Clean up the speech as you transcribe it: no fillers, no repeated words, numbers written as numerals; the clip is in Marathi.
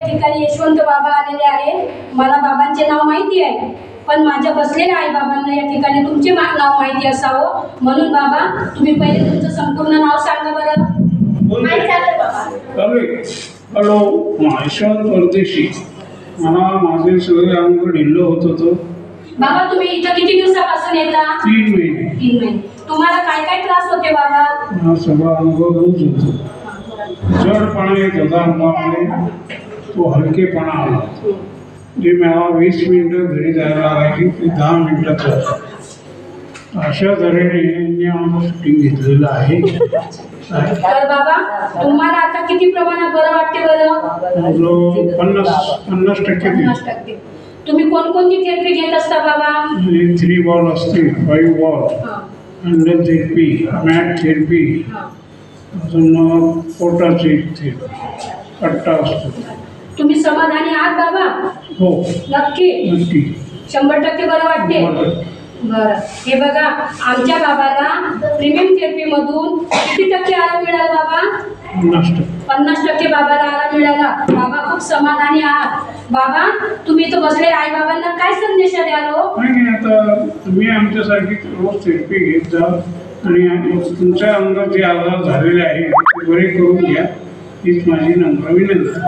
ठिकाणी यशवंत बाबा आलेले आहे। मला बाबांचे नाव माहिती आहे, पण माझ्या बसलेल्या आई बाबांना या ठिकाणी तुमचे नाव माहिती असावं, म्हणून बाबा तुम्ही पहिले तुमचं संपूर्ण नाव सांगा बरं। हॅलो, यशवंत परदेशी। मला माझे सगळे अंग ढिल्लं होत होतं। बाबा तुम्ही इथं किती दिवसापासून येता? 3 महिने। 3 महिने। तुम्हाला काय काय त्रास होते बाबा? हा सगळा अंग लूज होतो, जडपणा येत होता अंगामध्ये, तो हलकेपणा आला। जे मला 20 मिनिटं घरी जायला लागायची ती 10 मिनिटात जायची। अशा तऱ्हेने मी आम्हाला शूटिंग घेतलेलं आहे। तर बाबा तुम्हाला आता किती प्रमाणात बरं वाटते बरं? जो 50% 50%। तुम्ही कोणकोणती थेरपी घेत असता बाबा? 3 बॉल असते, 5 ball, handle therapy, mat therapy, अजून पोटाची थेरपी, पट्टा असतो। तुम्ही समाधानी आहात बाबा? हो नक्की? नक्की 100% बरं वाटते? बरं। हे बघा, आमच्या बाबाला प्रीमियम थेरपी मधून किती टक्के आराम मिळाला बाबा? 50% बाबाला आराम मिळाला। बाबा खूप समाधानी आहात। बाबा तुम्ही तो बसले आई बाबांना काय संदेश द्याल? नाही, आता तुम्ही आमच्यासारखी रोज थेरपी घेत जा आणि तुमच्या अंगात जे आजार झालेले आहे ते बरे करून घ्या, हीच माझी नम्र विनंती।